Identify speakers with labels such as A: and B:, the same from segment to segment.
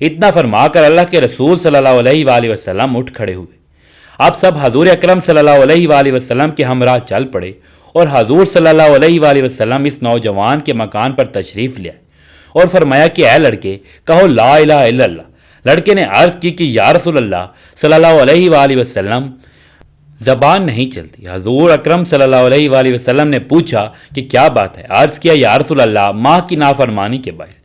A: اتنا فرما کر اللہ کے رسول صلی اللہ علیہ وآلہ وسلم اٹھ کھڑے ہوئے۔ اب سب حضور اکرم صلی اللہ علیہ وآلہ وسلم کے ہمراہ چل پڑے اور حضور صلی اللہ علیہ وآلہ وسلم اس نوجوان کے مکان پر تشریف لے آئے اور فرمایا کہ اے لڑکے کہو لا الہ الا اللہ۔ لڑکے نے عرض کی کہ یا رسول اللہ صلی اللہ علیہ وآلہ وسلم زبان نہیں چلتی۔ حضور اکرم صلی اللہ علیہ وآلہ وسلم نے پوچھا کہ کیا بات ہے؟ عرض کیا یا رسول اللہ ماں کی نافرمانی کے باعث۔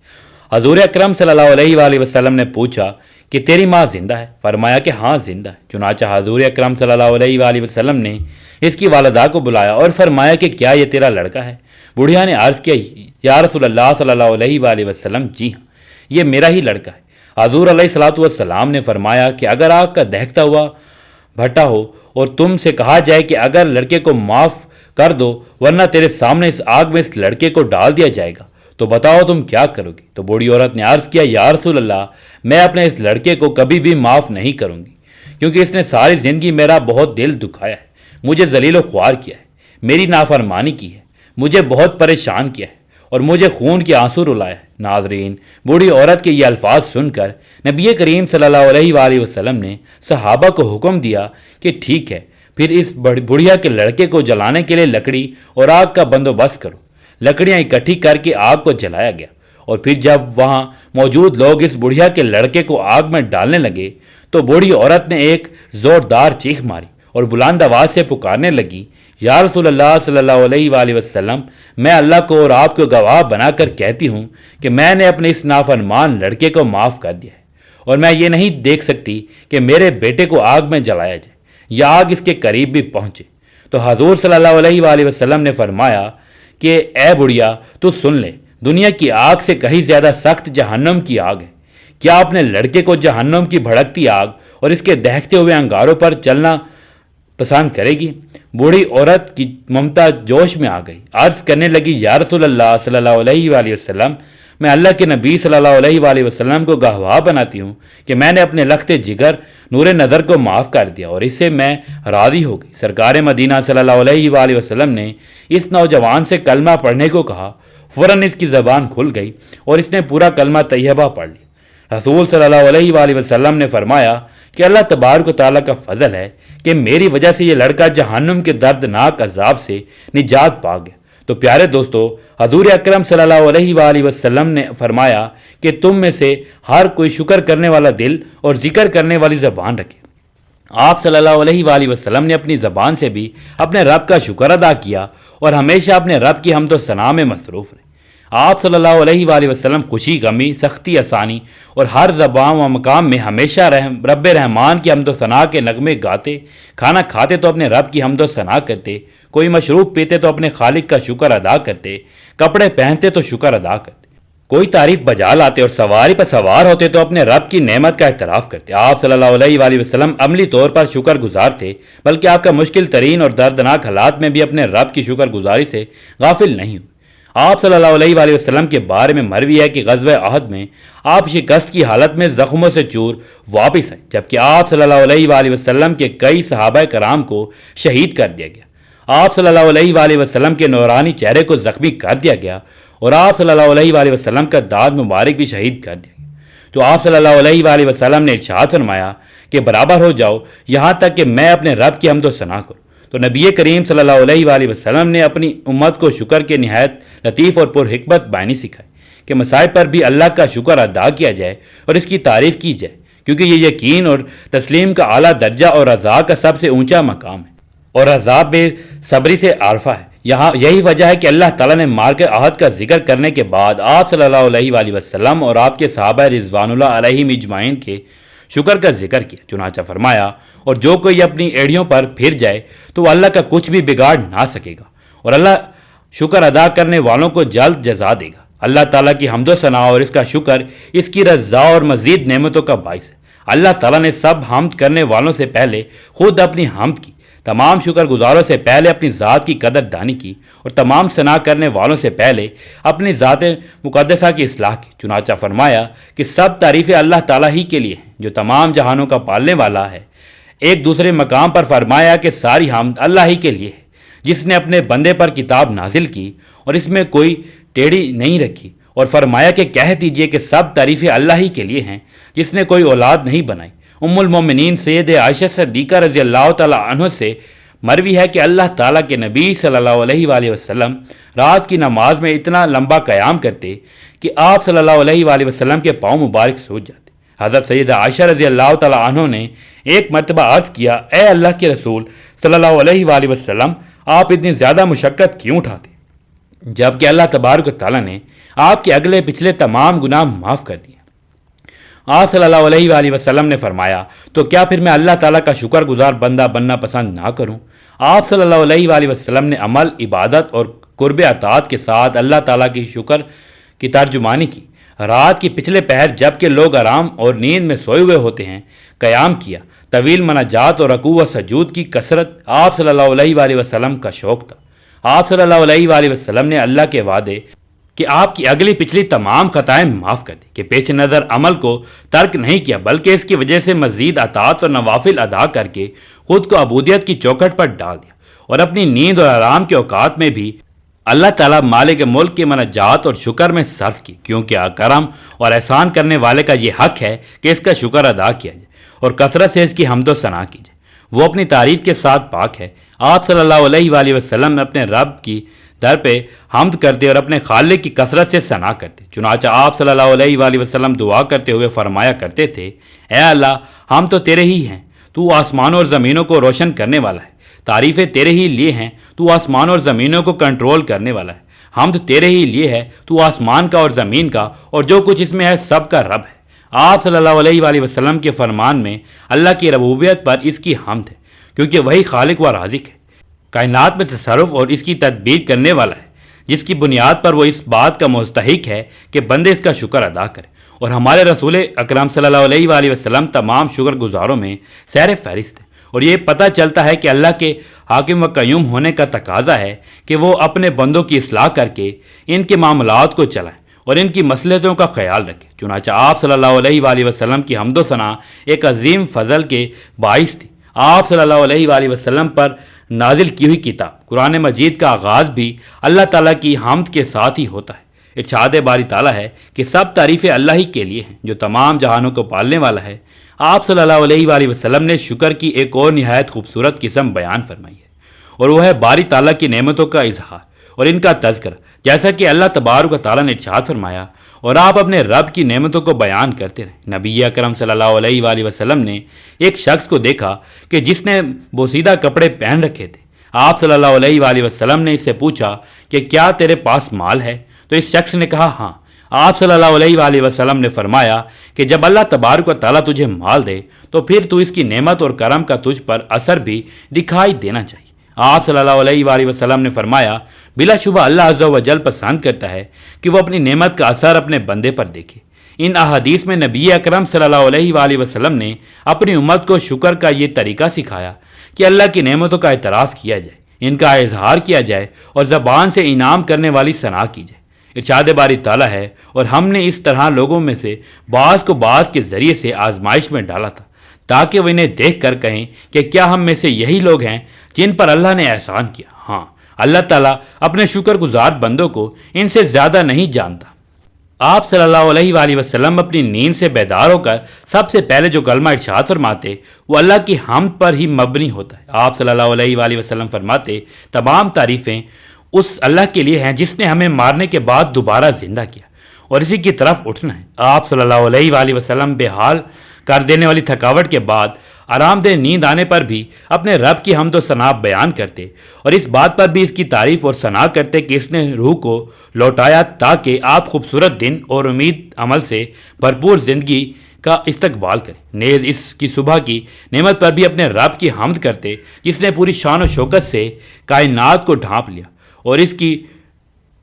A: حضور اکرم صلی اللہ علیہ وآلہ وسلم نے پوچھا کہ تیری ماں زندہ ہے؟ فرمایا کہ ہاں زندہ ہے۔ چنانچہ حضور اکرم صلی اللہ علیہ وآلہ وسلم نے اس کی والدہ کو بلایا اور فرمایا کہ کیا یہ تیرا لڑکا ہے؟ بڑھیا نے عرض کیا یا رسول اللہ صلی اللہ علیہ وآلہ وسلم جی ہاں یہ میرا ہی لڑکا ہے۔ حضور علیہ الصلوۃ والسلام نے فرمایا کہ اگر آگ کا دہکتا ہوا بھٹا ہو اور تم سے کہا جائے کہ اگر لڑکے کو معاف کر دو ورنہ تیرے سامنے اس آگ میں اس لڑکے کو ڈال دیا جائے گا تو بتاؤ تم کیا کرو گی؟ تو بوڑھی عورت نے عرض کیا یا رسول اللہ میں اپنے اس لڑکے کو کبھی بھی معاف نہیں کروں گی، کیونکہ اس نے ساری زندگی میرا بہت دل دکھایا ہے، مجھے ذلیل و خوار کیا ہے، میری نافرمانی کی ہے، مجھے بہت پریشان کیا ہے اور مجھے خون کے آنسو رلایا ہے۔ ناظرین، بوڑھی عورت کے یہ الفاظ سن کر نبی کریم صلی اللہ علیہ وآلہ وسلم نے صحابہ کو حکم دیا کہ ٹھیک ہے پھر اس بڑھیا کے لڑکے کو جلانے کے لیے لکڑی اور آگ کا بندوبست کرو۔ لکڑیاں اکٹھی کر کے آگ کو جلایا گیا اور پھر جب وہاں موجود لوگ اس بڑھیا کے لڑکے کو آگ میں ڈالنے لگے تو بوڑھی عورت نے ایک زوردار چیخ ماری اور بلند آواز سے پکارنے لگی یا رسول اللہ صلی اللہ علیہ وآلہ وسلم میں اللہ کو اور آپ کو گواہ بنا کر کہتی ہوں کہ میں نے اپنے اس نافرمان لڑکے کو معاف کر دیا ہے اور میں یہ نہیں دیکھ سکتی کہ میرے بیٹے کو آگ میں جلایا جائے یا آگ اس کے قریب بھی پہنچے۔ تو حضور صلی اللہ علیہ وآلہ وسلم نے فرمایا کہ اے بڑھیا تو سن لے، دنیا کی آگ سے کہیں زیادہ سخت جہنم کی آگ ہے۔ کیا اپنے لڑکے کو جہنم کی بھڑکتی آگ اور اس کے دہکتے ہوئے انگاروں پر چلنا پسند کرے گی؟ بوڑھی عورت کی ممتا جوش میں آ گئی، عرض کرنے لگی یا رسول اللہ صلی اللہ علیہ وآلہ وسلم میں اللہ کے نبی صلی اللہ علیہ وآلہ وسلم کو گواہ بناتی ہوں کہ میں نے اپنے لخت جگر نور نظر کو معاف کر دیا اور اس سے میں راضی ہو گئی۔ سرکار مدینہ صلی اللہ علیہ وآلہ وسلم نے اس نوجوان سے کلمہ پڑھنے کو کہا، فوراً اس کی زبان کھل گئی اور اس نے پورا کلمہ طیبہ پڑھ لیا۔ رسول صلی اللہ علیہ وآلہ وسلم نے فرمایا کہ اللہ تبارک و تعالیٰ کا فضل ہے کہ میری وجہ سے یہ لڑکا جہنم کے دردناک عذاب سے نجات پا گیا۔ تو پیارے دوستو، حضور اکرم صلی اللہ علیہ وآلہ وسلم نے فرمایا کہ تم میں سے ہر کوئی شکر کرنے والا دل اور ذکر کرنے والی زبان رکھے۔ آپ صلی اللہ علیہ وآلہ وسلم نے اپنی زبان سے بھی اپنے رب کا شکر ادا کیا اور ہمیشہ اپنے رب کی حمد و ثنا میں مصروف رہے۔ آپ صلی اللہ علیہ وآلہ وسلم خوشی غمی سختی آسانی اور ہر زبان و مقام میں ہمیشہ رب رحمان کی حمد و ثنا کے نغمے گاتے، کھانا کھاتے تو اپنے رب کی حمد و ثنا کرتے، کوئی مشروب پیتے تو اپنے خالق کا شکر ادا کرتے، کپڑے پہنتے تو شکر ادا کرتے، کوئی تعریف بجا لاتے اور سواری پر سوار ہوتے تو اپنے رب کی نعمت کا اعتراف کرتے۔ آپ صلی اللہ علیہ وآلہ وسلم عملی طور پر شکر گزار تھے، بلکہ آپ کا مشکل ترین اور دردناک حالات میں بھی اپنے رب کی شکر گزاری سے غافل نہیں ہوئے۔ آپ صلی اللہ علیہ وآلہ وسلم کے بارے میں مروی ہے کہ غزوہ احد میں آپ شکست کی حالت میں زخموں سے چور واپس آئے، جبکہ آپ صلی اللہ علیہ وآلہ وسلم کے کئی صحابہ کرام کو شہید کر دیا گیا۔ آپ صلی اللہ علیہ وآلہ وسلم کے نورانی چہرے کو زخمی کر دیا گیا اور آپ صلی اللہ علیہ وآلہ وسلم کا داد مبارک بھی شہید کر دیا گیا۔ تو آپ صلی اللہ علیہ وآلہ وسلم نے ارشاد فرمایا کہ برابر ہو جاؤ یہاں تک کہ میں اپنے رب کی حمد و ثنا کروں۔ تو نبی کریم صلی اللہ علیہ وآلہ وسلم نے اپنی امت کو شکر کے نہایت لطیف اور پر حکمت بیانی سکھائی کہ مسائب پر بھی اللہ کا شکر ادا کیا جائے اور اس کی تعریف کی جائے، کیونکہ یہ یقین اور تسلیم کا اعلیٰ درجہ اور رضا کا سب سے اونچا مقام ہے اور رضا بے صبری سے عارفہ ہے۔ یہی وجہ ہے کہ اللہ تعالیٰ نے مارکہ احد کا ذکر کرنے کے بعد آپ صلی اللہ علیہ وآلہ وسلم اور آپ کے صحابہ رضوان اللہ علیہم اجمعین کے شکر کا ذکر کیا۔ چنانچہ فرمایا اور جو کوئی اپنی ایڑیوں پر پھر جائے تو وہ اللہ کا کچھ بھی بگاڑ نہ سکے گا اور اللہ شکر ادا کرنے والوں کو جلد جزا دے گا۔ اللہ تعالیٰ کی حمد و ثنا اور اس کا شکر اس کی رضا اور مزید نعمتوں کا باعث ہے۔ اللہ تعالیٰ نے سب حمد کرنے والوں سے پہلے خود اپنی حمد کی، تمام شکر گزاروں سے پہلے اپنی ذات کی قدر دانی کی اور تمام ثنا کرنے والوں سے پہلے اپنی ذات مقدسہ کی اصلاح کی۔ چنانچہ فرمایا کہ سب تعریفیں اللہ تعالیٰ ہی کے لیے ہیں جو تمام جہانوں کا پالنے والا ہے۔ ایک دوسرے مقام پر فرمایا کہ ساری حمد اللہ ہی کے لیے ہے جس نے اپنے بندے پر کتاب نازل کی اور اس میں کوئی ٹیڑھی نہیں رکھی اور فرمایا کہ کہہ دیجئے کہ سب تعریفیں اللہ ہی کے لیے ہیں جس نے کوئی اولاد نہیں بنائی۔ ام المومنین سید عائشہ صدیقہ رضی اللہ تعالی عنہ سے مروی ہے کہ اللہ تعالیٰ کے نبی صلی اللہ علیہ وآلہ وسلم رات کی نماز میں اتنا لمبا قیام کرتے کہ آپ صلی اللہ علیہ وآلہ وسلم کے پاؤں مبارک سوج جاتے۔ حضرت سیدہ عائشہ رضی اللہ تعالی عنہ نے ایک مرتبہ عرض کیا، اے اللہ کے رسول صلی اللہ علیہ وآلہ وسلم، آپ اتنی زیادہ مشقت کیوں اٹھاتے؟ جبکہ اللہ تبارک و تعالیٰ نے آپ کے اگلے پچھلے تمام گناہ معاف کر دیے۔ آپ صلی اللہ علیہ وآلہ وسلم نے فرمایا، تو کیا پھر میں اللہ تعالیٰ کا شکر گزار بندہ بننا پسند نہ کروں؟ آپ صلی اللہ علیہ وآلہ وسلم نے عمل، عبادت اور قرب اطاعت کے ساتھ اللہ تعالیٰ کی شکر کی ترجمانی کی۔ رات کی پچھلے پہر جب کہ لوگ آرام اور نیند میں سوئے ہوئے ہوتے ہیں قیام کیا۔ طویل مناجات اور رکوع و سجود کی کثرت آپ صلی اللہ علیہ وآلہ وسلم کا شوق تھا۔ آپ صلی اللہ علیہ وآلہ وسلم نے اللہ کے وعدے کہ آپ کی اگلی پچھلی تمام خطائیں معاف کر دی کہ پیش نظر عمل کو ترک نہیں کیا، بلکہ اس کی وجہ سے مزید اطاعت اور نوافل ادا کر کے خود کو عبودیت کی چوکھٹ پر ڈال دیا، اور اپنی نیند اور آرام کے اوقات میں بھی اللہ تعالیٰ مالک ملک کے مناجات اور شکر میں صرف کی، کیونکہ کرم اور احسان کرنے والے کا یہ حق ہے کہ اس کا شکر ادا کیا جائے اور کثرت سے اس کی حمد و ثنا کی جائے۔ وہ اپنی تعریف کے ساتھ پاک ہے۔ آپ صلی اللہ علیہ وآلہ وسلم اپنے رب کی در پہ حمد کرتے اور اپنے خالق کی کثرت سے ثنا کرتے۔ چنانچہ آپ صلی اللہ علیہ وآلہ وسلم دعا کرتے ہوئے فرمایا کرتے تھے، اے اللہ، ہم تو تیرے ہی ہیں، تو آسمانوں اور زمینوں کو روشن کرنے والا ہے، تعریفیں تیرے ہی لیے ہیں، تو آسمان اور زمینوں کو کنٹرول کرنے والا ہے، حمد تیرے ہی لیے ہے، تو آسمان کا اور زمین کا اور جو کچھ اس میں ہے سب کا رب ہے۔ آپ صلی اللہ علیہ وآلہ وسلم کے فرمان میں اللہ کی ربوبیت پر اس کی حمد ہے، کیونکہ وہی خالق و رازق ہے، کائنات میں تصرف اور اس کی تدبیر کرنے والا ہے، جس کی بنیاد پر وہ اس بات کا مستحق ہے کہ بندے اس کا شکر ادا کرے۔ اور ہمارے رسول اکرم صلی اللہ علیہ وآلہ وسلم تمام شکر گزاروں میں سیر فہرست ہے، اور یہ پتہ چلتا ہے کہ اللہ کے حاکم و قیوم ہونے کا تقاضا ہے کہ وہ اپنے بندوں کی اصلاح کر کے ان کے معاملات کو چلائیں اور ان کی مصلحتوں کا خیال رکھیں۔ چنانچہ آپ صلی اللہ علیہ وآلہ وسلم کی حمد و ثنا ایک عظیم فضل کے باعث تھی۔ آپ صلی اللہ علیہ وآلہ وسلم پر نازل کی ہوئی کتاب قرآن مجید کا آغاز بھی اللہ تعالیٰ کی حمد کے ساتھ ہی ہوتا ہے۔ ارشاد باری تعالیٰ ہے کہ سب تعریفیں اللہ ہی کے لیے ہیں جو تمام جہانوں کو پالنے والا ہے۔ آپ صلی اللہ علیہ وآلہ وسلم نے شکر کی ایک اور نہایت خوبصورت قسم بیان فرمائی ہے، اور وہ ہے باری تعالیٰ کی نعمتوں کا اظہار اور ان کا تذکرہ، جیسا کہ اللہ تبارک و تعالیٰ نے ارشاد فرمایا، اور آپ اپنے رب کی نعمتوں کو بیان کرتے رہیں۔ نبی اکرم صلی اللہ علیہ وآلہ وسلم نے ایک شخص کو دیکھا کہ جس نے بوسیدہ کپڑے پہن رکھے تھے۔ آپ صلی اللہ علیہ وآلہ وسلم نے اس سے پوچھا کہ کیا تیرے پاس مال ہے؟ تو اس شخص نے کہا ہاں۔ آپ صلی اللہ علیہ وآلہ وسلم نے فرمایا کہ جب اللہ تبارک و تعالیٰ تجھے مال دے تو پھر تو اس کی نعمت اور کرم کا تجھ پر اثر بھی دکھائی دینا چاہیے۔ آپ صلی اللہ علیہ وآلہ وسلم نے فرمایا، بلا شبہ اللہ عز و جل پسند کرتا ہے کہ وہ اپنی نعمت کا اثر اپنے بندے پر دیکھے۔ ان احادیث میں نبی اکرم صلی اللہ علیہ وآلہ وسلم نے اپنی امت کو شکر کا یہ طریقہ سکھایا کہ اللہ کی نعمتوں کا اعتراف کیا جائے، ان کا اظہار کیا جائے اور زبان سے انعام کرنے والی ثنا کی جائے۔ ارشاد باری تعالیٰ ہے، اور ہم نے اس طرح لوگوں میں سے بعض کو بعض کے ذریعے سے آزمائش میں ڈالا تھا تاکہ وہ انہیں دیکھ کر کہیں کہ کیا ہم میں سے یہی لوگ ہیں جن پر اللہ نے احسان کیا۔ ہاں، اللہ تعالیٰ اپنے شکر گزار بندوں کو ان سے زیادہ نہیں جانتا۔ آپ صلی اللہ علیہ وآلہ وسلم اپنی نیند سے بیدار ہو کر سب سے پہلے جو کلمہ ارشاد فرماتے وہ اللہ کی حمد پر ہی مبنی ہوتا ہے۔ آپ صلی اللہ علیہ وآلہ وسلم فرماتے، تمام تعریفیں اس اللہ کے لیے ہیں جس نے ہمیں مارنے کے بعد دوبارہ زندہ کیا اور اسی کی طرف اٹھنا ہے۔ آپ صلی اللہ علیہ وآلہ وسلم بے حال کر دینے والی تھکاوٹ کے بعد آرام دہ نیند آنے پر بھی اپنے رب کی حمد و ثنا بیان کرتے اور اس بات پر بھی اس کی تعریف اور ثنا کرتے کہ اس نے روح کو لوٹایا تاکہ آپ خوبصورت دن اور امید عمل سے بھرپور زندگی کا استقبال کریں۔ نیز اس کی صبح کی نعمت پر بھی اپنے رب کی حمد کرتے جس نے پوری شان و شوکت سے کائنات کو ڈھانپ لیا اور اس کی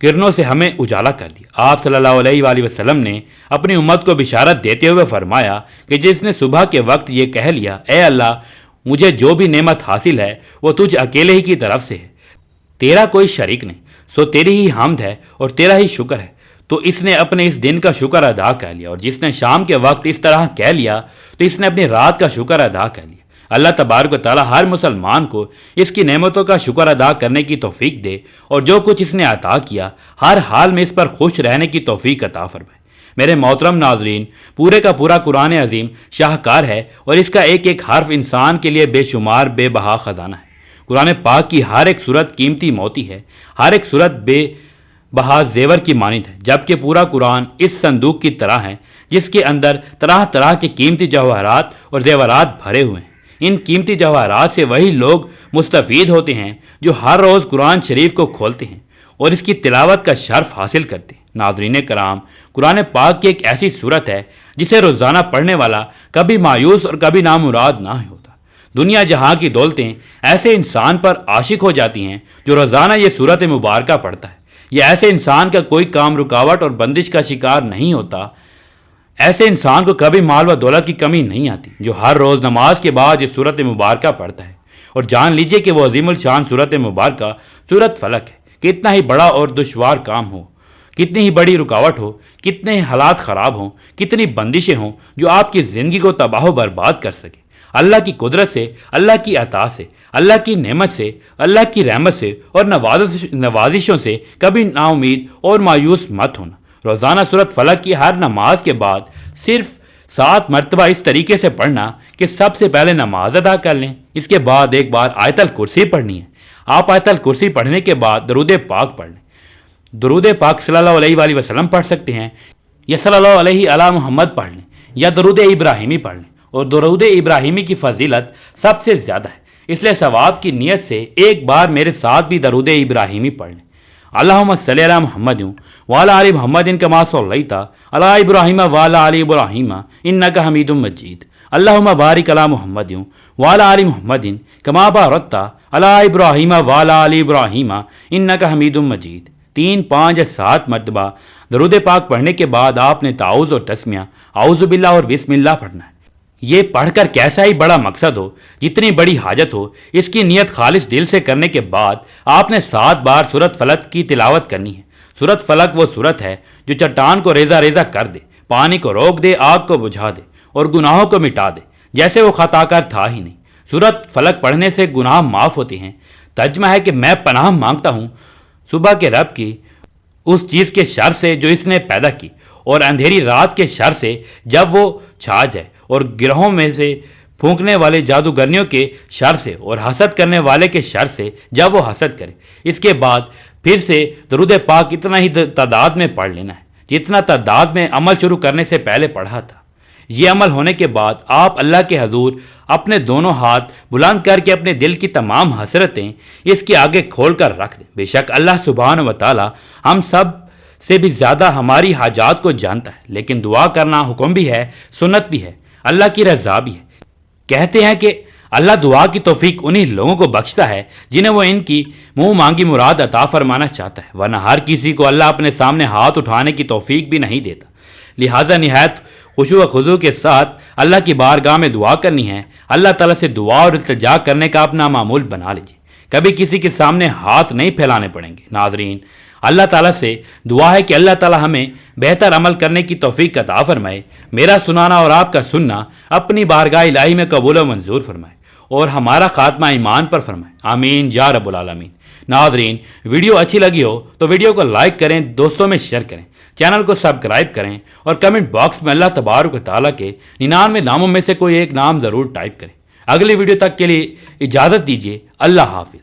A: کرنوں سے ہمیں اجالا کر دیا۔ آپ صلی اللہ علیہ وآلہ وسلم نے اپنی امت کو بشارت دیتے ہوئے فرمایا کہ جس نے صبح کے وقت یہ کہہ لیا، اے اللہ، مجھے جو بھی نعمت حاصل ہے وہ تجھ اکیلے ہی کی طرف سے ہے، تیرا کوئی شریک نہیں، سو تیری ہی حمد ہے اور تیرا ہی شکر ہے، تو اس نے اپنے اس دن کا شکر ادا کر لیا۔ اور جس نے شام کے وقت اس طرح کہہ لیا تو اس نے اپنی رات کا شکر ادا کر لیا۔ اللہ تبارک و تعالی ہر مسلمان کو اس کی نعمتوں کا شکر ادا کرنے کی توفیق دے اور جو کچھ اس نے عطا کیا ہر حال میں اس پر خوش رہنے کی توفیق عطا فرمائے۔ میرے محترم ناظرین، پورے کا پورا قرآن عظیم شاہکار ہے اور اس کا ایک ایک حرف انسان کے لیے بے شمار بے بہا خزانہ ہے۔ قرآن پاک کی ہر ایک صورت قیمتی موتی ہے، ہر ایک صورت بے بہا زیور کی مانند ہے، جبکہ پورا قرآن اس صندوق کی طرح ہے جس کے اندر طرح طرح کے قیمتی جواہرات اور زیورات بھرے ہوئے ہیں۔ ان قیمتی جواہرات سے وہی لوگ مستفید ہوتے ہیں جو ہر روز قرآن شریف کو کھولتے ہیں اور اس کی تلاوت کا شرف حاصل کرتے ہیں۔ ناظرین کرام، قرآن پاک کی ایک ایسی صورت ہے جسے روزانہ پڑھنے والا کبھی مایوس اور کبھی نامراد نہ ہوتا۔ دنیا جہاں کی دولتیں ایسے انسان پر عاشق ہو جاتی ہیں جو روزانہ یہ صورت مبارکہ پڑھتا ہے۔ یہ ایسے انسان کا کوئی کام رکاوٹ اور بندش کا شکار نہیں ہوتا۔ ایسے انسان کو کبھی مال و دولت کی کمی نہیں آتی جو ہر روز نماز کے بعد یہ صورت مبارکہ پڑھتا ہے۔ اور جان لیجئے کہ وہ عظیم الشان صورت مبارکہ صورت فلق ہے۔ کتنا ہی بڑا اور دشوار کام ہو، کتنی ہی بڑی رکاوٹ ہو، کتنے ہی حالات خراب ہوں، کتنی بندشیں ہوں جو آپ کی زندگی کو تباہ و برباد کر سکے، اللہ کی قدرت سے، اللہ کی عطا سے، اللہ کی نعمت سے، اللہ کی رحمت سے اور نوازشوں سے کبھی نا امید اور مایوس مت ہونا۔ روزانہ سورۃ فلق کی ہر نماز کے بعد صرف 7 مرتبہ اس طریقے سے پڑھنا کہ سب سے پہلے نماز ادا کر لیں، اس کے بعد ایک بار آیت الکرسی پڑھنی ہے۔ آپ آیت الکرسی پڑھنے کے بعد درود پاک پڑھ لیں۔ درود پاک صلی اللہ علیہ وآلہ وسلم پڑھ سکتے ہیں یا صلی اللہ علیہ علی محمد پڑھ لیں یا درود ابراہیمی پڑھ لیں، اور درود ابراہیمی کی فضیلت سب سے زیادہ ہے، اس لیے ثواب کی نیت سے ایک بار میرے ساتھ بھی درود ابراہیمی پڑھ لیں۔ اللہم صلی علی محمد وعلی آل محمد کما صلیت علی ابراہیم وعلی آل ابراہیم انک حمید مجید۔ اللہم بارک علی محمد وعلی آل محمد کما بارکت علی ابراہیم وعلی آل ابراہیم انک حمید مجید۔ 3، 5 یا 7 مرتبہ درود پاک پڑھنے کے بعد آپ نے تعوذ اور تسمیہ اعوذ باللہ اور بسم اللہ پڑھنا ہے۔ یہ پڑھ کر کیسا ہی بڑا مقصد ہو، جتنی بڑی حاجت ہو، اس کی نیت خالص دل سے کرنے کے بعد آپ نے 7 بار سورۃ فلق کی تلاوت کرنی ہے۔ سورۃ فلق وہ سورت ہے جو چٹان کو ریزہ ریزہ کر دے، پانی کو روک دے، آگ کو بجھا دے اور گناہوں کو مٹا دے جیسے وہ خطا کار تھا ہی نہیں۔ سورۃ فلق پڑھنے سے گناہ معاف ہوتے ہیں۔ ترجمہ ہے کہ میں پناہ مانگتا ہوں صبح کے رب کی اس چیز کے شر سے جو اس نے پیدا کی، اور اندھیری رات کے شر سے جب وہ چھا جائے، اور گروہوں میں سے پھونکنے والے جادوگرنیوں کے شر سے، اور حسد کرنے والے کے شر سے جب وہ حسد کرے۔ اس کے بعد پھر سے درود پاک اتنا ہی تعداد میں پڑھ لینا ہے جتنا تعداد میں عمل شروع کرنے سے پہلے پڑھا تھا۔ یہ عمل ہونے کے بعد آپ اللہ کے حضور اپنے دونوں ہاتھ بلند کر کے اپنے دل کی تمام حسرتیں اس کے آگے کھول کر رکھ دیں۔ بے شک اللہ سبحانہ و تعالی ہم سب سے بھی زیادہ ہماری حاجات کو جانتا ہے، لیکن دعا کرنا حکم بھی ہے، سنت بھی ہے، اللہ کی رضا بھی ہے۔ کہتے ہیں کہ اللہ دعا کی توفیق انہی لوگوں کو بخشتا ہے جنہیں وہ ان کی منہ مانگی مراد عطا فرمانا چاہتا ہے، ورنہ ہر کسی کو اللہ اپنے سامنے ہاتھ اٹھانے کی توفیق بھی نہیں دیتا۔ لہٰذا نہایت خشوع و خضوع کے ساتھ اللہ کی بارگاہ میں دعا کرنی ہے۔ اللہ تعالیٰ سے دعا اور التجا کرنے کا اپنا معمول بنا لیجیے، کبھی کسی کے سامنے ہاتھ نہیں پھیلانے پڑیں گے۔ ناظرین، اللہ تعالیٰ سے دعا ہے کہ اللہ تعالیٰ ہمیں بہتر عمل کرنے کی توفیق عطا فرمائے، میرا سنانا اور آپ کا سننا اپنی بارگاہ الہی میں قبول و منظور فرمائے، اور ہمارا خاتمہ ایمان پر فرمائے، آمین یا رب العالمین۔ ناظرین، ویڈیو اچھی لگی ہو تو ویڈیو کو لائک کریں، دوستوں میں شیئر کریں، چینل کو سبسکرائب کریں، اور کمنٹ باکس میں اللہ تبارک و تعالیٰ کے 99 ناموں میں سے کوئی ایک نام ضرور ٹائپ کریں۔ اگلی ویڈیو تک کے لیے اجازت دیجیے، اللہ حافظ۔